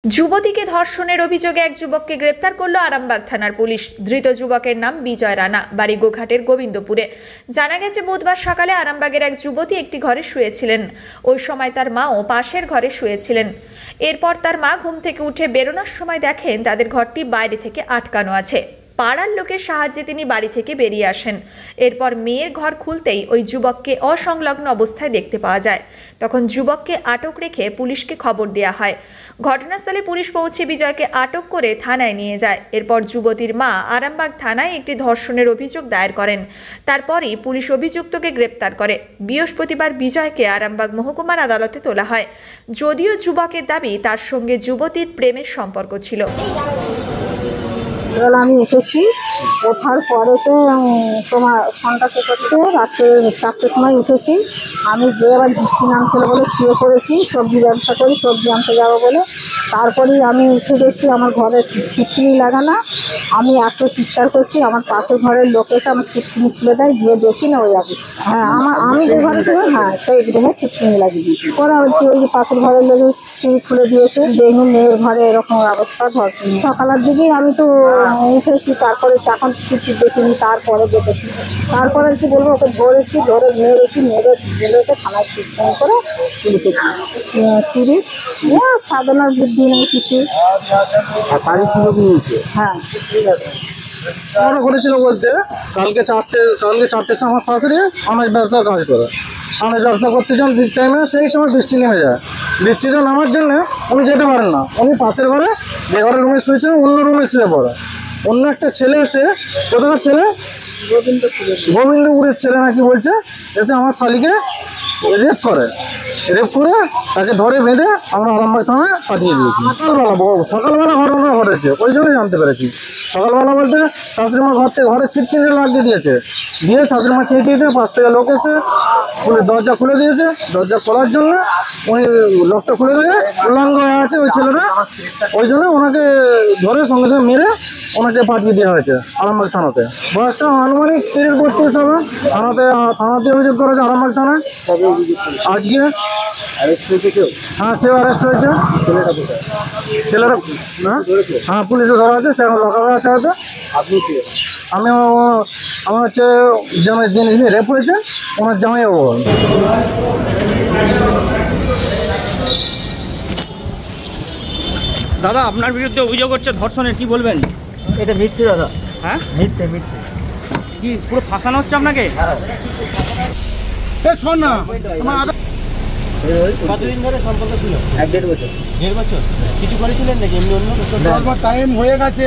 যুবতীকে ধর্ষণের অভিযোগে এক যুবককে গ্রেপ্তার করল আরামবাগ থানার পুলিশ। ধৃত যুবকের নাম বিজয় রানা, বাড়ি গোঘাটের গোবিন্দপুরে। জানা গেছে, বুধবার সকালে আরামবাগের এক যুবতী একটি ঘরে শুয়েছিলেন। ওই সময় তার মাও পাশের ঘরে শুয়েছিলেন। এরপর তার মা ঘুম থেকে উঠে বেরোনোর সময় দেখেন তাদের ঘরটি বাইরে থেকে আটকানো আছে। পাড়ার লোকের সাহায্যে তিনি বাড়ি থেকে বেরিয়ে আসেন। এরপর মেয়ের ঘর খুলতেই ওই যুবককে অসংলগ্ন অবস্থায় দেখতে পাওয়া যায়। তখন যুবককে আটক রেখে পুলিশকে খবর দেওয়া হয়। ঘটনাস্থলে পুলিশ পৌঁছে বিজয়কে আটক করে থানায় নিয়ে যায়। এরপর যুবতীর মা আরামবাগ থানায় একটি ধর্ষণের অভিযোগ দায়ের করেন। তারপরই পুলিশ অভিযুক্তকে গ্রেপ্তার করে। বৃহস্পতিবার বিজয়কে আরামবাগ মহকুমার আদালতে তোলা হয়। যদিও যুবকের দাবি তার সঙ্গে যুবতীর প্রেমের সম্পর্ক ছিল। আমি উঠেছি, ওঠার পরেতে তোমার ফোনটা করতে রাত্রে 4টের সময় উঠেছি। আমি গিয়ে আবার বৃষ্টি নামছিল বলে শুয়ে পড়েছি, সবজি ব্যবসা করি, সবজি আনতে যাবো বলে। তারপরেই আমি উঠে দেখছি আমার ঘরে ছিটকিনি লাগানো। আমি এত চিৎকার করছি, আমার পাশের ঘরের লোক এসে আমার ছিটকিনি খুলে দেয়, গিয়ে দেখি না ওই অবস্থা। হ্যাঁ, আমি যে ঘরে ছিলাম, হ্যাঁ, সেই রুমে ছিটকিনি লাগিয়ে দিয়েছি। ওরা ওই পাশের ঘরের লোক ছিটকিনি খুলে দিয়েছে, দেখুন মেয়ের ঘরে এরকম অবস্থা। সকালের দিকেই আমি তো উঠেছি, তারপরে তখন কিছু দেখিনি, তারপরে দেখেছি। তারপরে কি বলবো, ওকে ধরেছি, ধরে মেরেছি, মেরে থানায় ফোন করে পুলিশে 30 সাধনার বুদ্ধি নেই কিছু। হ্যাঁ, ঠিক আছে। আমরা ঘটেছিল বলতে কালকে চারটে আমার শাশুড়ি অনেক ব্যবসার কাজ করে, অনেক ব্যবসা করতে যান ঠিক টাইমে। সেই সময় বৃষ্টি নেমে যায়। বৃষ্টিটা নামার জন্য উনি যেতে পারেন না। উনি পাশের ঘরে, যে ঘরের রুমে শুয়েছিলেন, অন্য রুমে শুয়ে পড়ে। অন্য একটা ছেলে এসে, কোথাকার ছেলে, গোবিন্দপুরের ছেলে নাকি বলছে, এসে আমার শালিকে রেপ করে তাকে ধরে বেঁধে আমরা আরামবাগ থানায় পাঠিয়ে দিয়েছি। সকালবেলা ঘটনা ঘটেছে, ওই জন্যই জানতে পেরেছি। সকালবেলা বলতে শাশুড়ি মা ঘরে ছিটকিনি লাগিয়ে দিয়েছে, দিয়ে শাশুড়ি মা ছিঁড়ে দিয়েছে। পাশ থেকে লোক এসে দরজা খুলে দিয়েছে। দরজা খোলার জন্য ওই লোকটা খুলে দিয়ে উল্লঙ্ঘ হয়ে আছে ওই ছেলেটা। ওই জন্য ওনাকে ধরে সঙ্গে সঙ্গে মেরে ওনাকে পাঠিয়ে দেওয়া হয়েছে আরামবাগ থানাতে। বয়সটা আনুমানিক 30-32 হবে। থানাতে অভিযোগ করেছে আরামবাগ থানায়। আজকে হ্যাঁ, সেও অ্যারেস্ট হয়েছে। ছেলেরা হ্যাঁ, পুলিশে ধরা আছে, সে এখন লকাপে আছে হয়তো। আমি আমার হচ্ছে যিনি রেপ হয়েছে ওনার জামাই বাবু। দাদা, আপনার বিরুদ্ধে অভিযোগ হচ্ছে ধর্ষণের, কি বলবেন? এটা মিথ্যে দাদা। হ্যাঁ, মিথ্যে কি পুরো ফাঁসানো হচ্ছে আপনাকে? শোন না, কতদিন ধরে সম্পর্ক ছিল? 1-1.5 বছর। 1.5 বছর। কিছু করেছিলেন নাকি এমনি অন্য? টাইম হয়ে গেছে।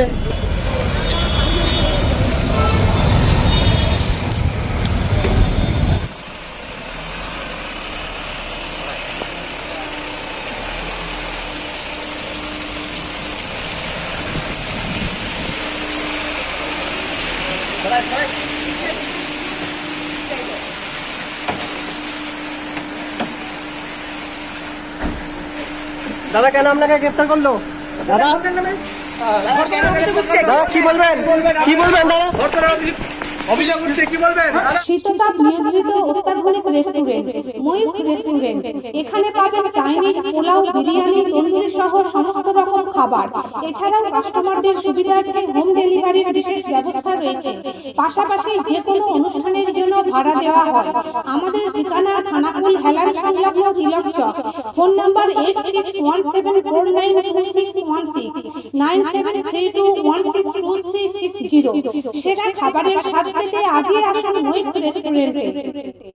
দাদা, কেন আপনাকে গ্রেফতার করলো? দাদা, কি বলবেন দাদা? অভিযোগ উঠছে, কি বলবেন? শীততাপ নিয়ন্ত্রিত অত্যাধুনিক রেস্টুরেন্ট ময়ূখ রেস্টুরেন্ট। এখানে পাবেন চাইনিজ, পোলাও, বিরিয়ানি, তন্দুরি সহ সমস্ত রকম খাবার। এছাড়াও কাস্টমারদের সুবিধার্থে হোম ডেলিভারির বিশেষ ব্যবস্থা রয়েছে। পাশাপাশি যে কোনো অনুষ্ঠানের জন্য ভাড়া দেওয়া হয়। আমাদের ঠিকানা থানাকুল হেলান সংলগ্ন তিলক চক। Phone number 8617492616 9732162360। সেরা খাবারের স্বাদ পেতে আজই আসুন ময়ূখ রেস্টুরেন্টে।